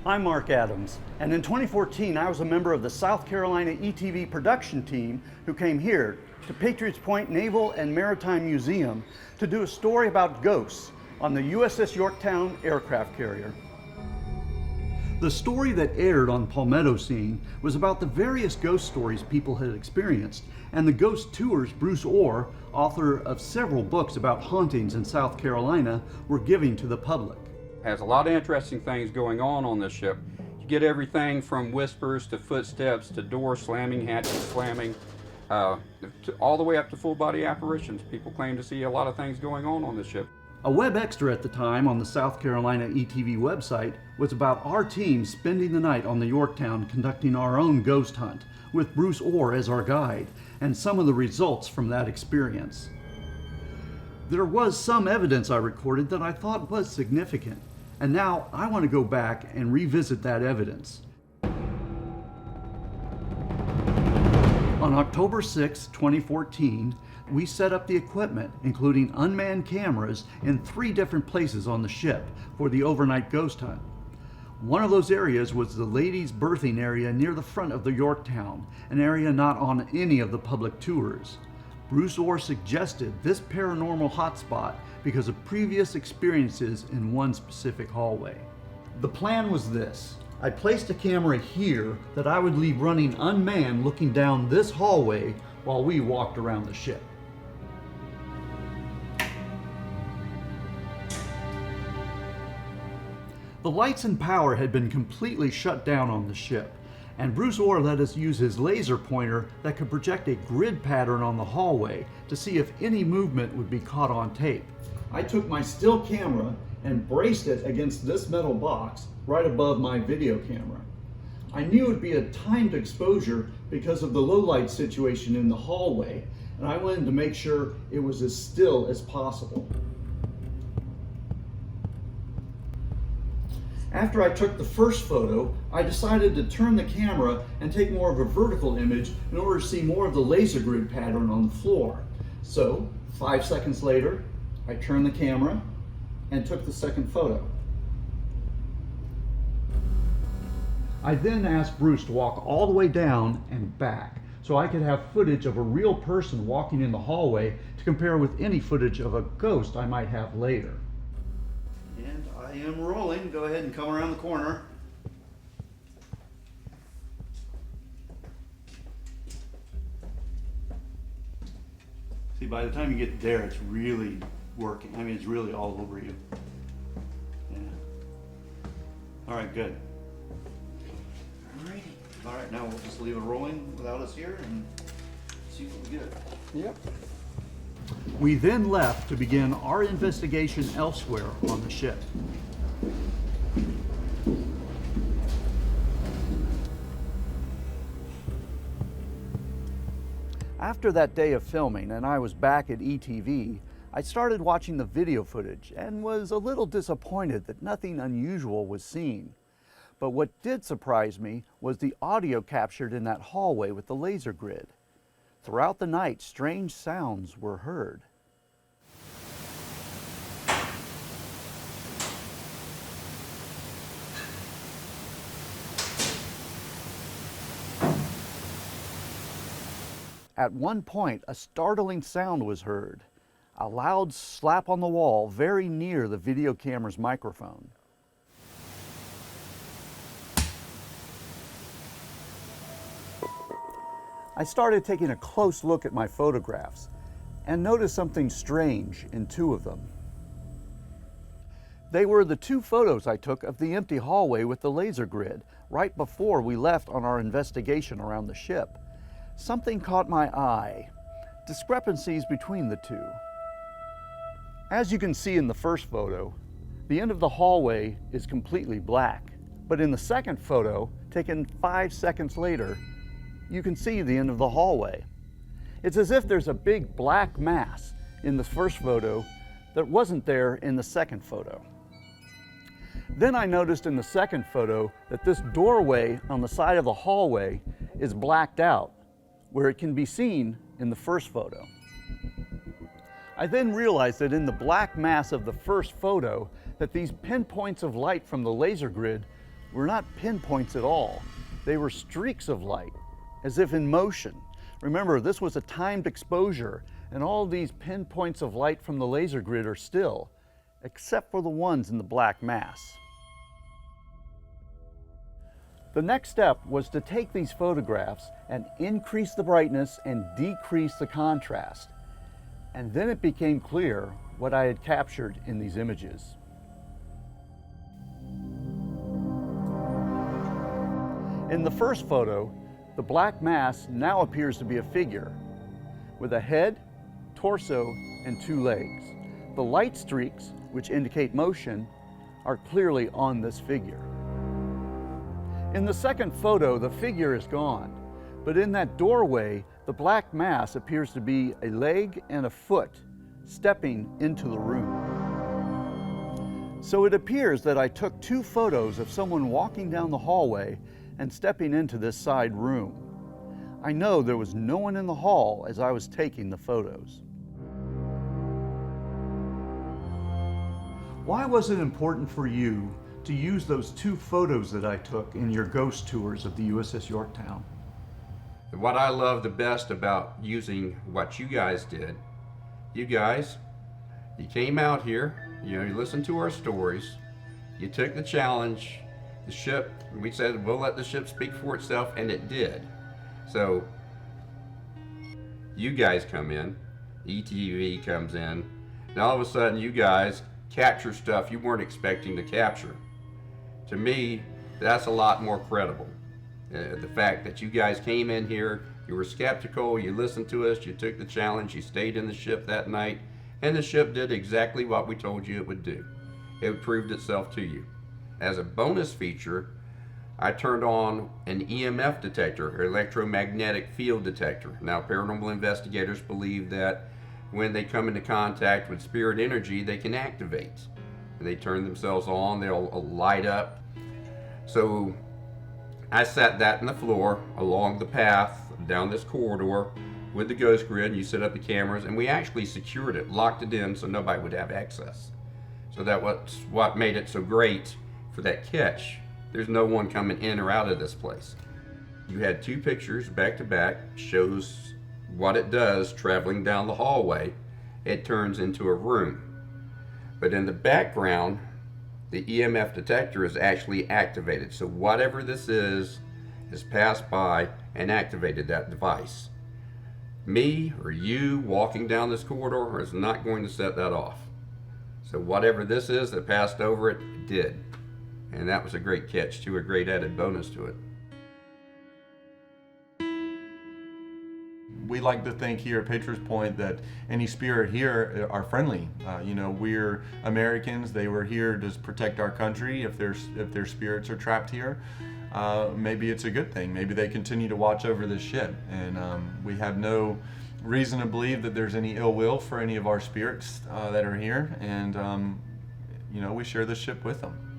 I'm Mark Adams, and in 2014 I was a member of the South Carolina ETV production team who came here to Patriots Point Naval and Maritime Museum to do a story about ghosts on the USS Yorktown aircraft carrier. The story that aired on Palmetto Scene was about the various ghost stories people had experienced and the ghost tours Bruce Orr, author of several books about hauntings in South Carolina, were giving to the public. Has a lot of interesting things going on this ship. You get everything from whispers to footsteps to doors slamming, hatches slamming, all the way up to full body apparitions. People claim to see a lot of things going on this ship. A web extra at the time on the South Carolina ETV website was about our team spending the night on the Yorktown conducting our own ghost hunt with Bruce Orr as our guide and some of the results from that experience. There was some evidence I recorded that I thought was significant, and now I want to go back and revisit that evidence. On October 6, 2014, we set up the equipment, including unmanned cameras, in 3 different places on the ship for the overnight ghost hunt. One of those areas was the ladies' berthing area near the front of the Yorktown, an area not on any of the public tours. Bruce Orr suggested this paranormal hotspot because of previous experiences in one specific hallway. The plan was this. I placed a camera here that I would leave running unmanned looking down this hallway while we walked around the ship. The lights and power had been completely shut down on the ship, and Bruce Orr let us use his laser pointer that could project a grid pattern on the hallway to see if any movement would be caught on tape. I took my still camera and braced it against this metal box right above my video camera. I knew it would be a timed exposure because of the low light situation in the hallway, and I wanted to make sure it was as still as possible. After I took the first photo, I decided to turn the camera and take more of a vertical image in order to see more of the laser grid pattern on the floor. So, 5 seconds later, I turned the camera and took the second photo. I then asked Bruce to walk all the way down and back so I could have footage of a real person walking in the hallway to compare with any footage of a ghost I might have later. And I am rolling. Go ahead and come around the corner. See, by the time you get there, it's really working. I mean, it's really all over you. Yeah. All right, good. Alrighty. All right, now we'll just leave it rolling without us here and see what we get. Yep. We then left to begin our investigation elsewhere on the ship. After that day of filming and I was back at ETV, I started watching the video footage and was a little disappointed that nothing unusual was seen. But what did surprise me was the audio captured in that hallway with the laser grid. Throughout the night, strange sounds were heard. At one point, a startling sound was heard, a loud slap on the wall very near the video camera's microphone. I started taking a close look at my photographs and noticed something strange in 2 of them. They were the 2 photos I took of the empty hallway with the laser grid right before we left on our investigation around the ship. Something caught my eye, discrepancies between the 2. As you can see in the first photo, the end of the hallway is completely black, but in the second photo, taken 5 seconds later, you can see the end of the hallway. It's as if there's a big black mass in the first photo that wasn't there in the second photo. Then I noticed in the second photo that this doorway on the side of the hallway is blacked out, where it can be seen in the first photo. I then realized that in the black mass of the first photo, that these pinpoints of light from the laser grid were not pinpoints at all. They were streaks of light, as if in motion. Remember, this was a timed exposure, and all these pinpoints of light from the laser grid are still, except for the ones in the black mass. The next step was to take these photographs and increase the brightness and decrease the contrast. And then it became clear what I had captured in these images. In the first photo, the black mass now appears to be a figure with a head, torso, and 2 legs. The light streaks, which indicate motion, are clearly on this figure. In the second photo, the figure is gone, but in that doorway, the black mass appears to be a leg and a foot stepping into the room. So it appears that I took 2 photos of someone walking down the hallway and stepping into this side room. I know there was no one in the hall as I was taking the photos. Why was it important for you to use those 2 photos that I took in your ghost tours of the USS Yorktown? What I love the best about using what you guys did, you came out here, you listened to our stories, you took the challenge, the ship, we said we'll let the ship speak for itself, and it did. So you guys come in, ETV comes in, and all of a sudden you guys capture stuff you weren't expecting to capture. To me, that's a lot more credible. The fact that you guys came in here, you were skeptical, you listened to us, you took the challenge, you stayed in the ship that night, and the ship did exactly what we told you it would do. It proved itself to you. As a bonus feature, I turned on an EMF detector, or electromagnetic field detector. Now, paranormal investigators believe that when they come into contact with spirit energy, they can activate. And they turn themselves on, they'll light up. So I set that in the floor along the path down this corridor with the ghost grid, and you set up the cameras, and we actually secured it, locked it in so nobody would have access. So that was what made it so great for that catch. There's no one coming in or out of this place. You had 2 pictures back to back, shows what it does traveling down the hallway. It turns into a room. But in the background, the EMF detector is actually activated. So whatever this is has passed by and activated that device. Me or you walking down this corridor is not going to set that off. So whatever this is that passed over it, it did. And that was a great catch too, a great added bonus to it. We like to think here at Patriots Point that any spirit here are friendly. We're Americans. They were here to protect our country. If their spirits are trapped here, maybe it's a good thing. Maybe they continue to watch over this ship. And we have no reason to believe that there's any ill will for any of our spirits that are here. And we share this ship with them.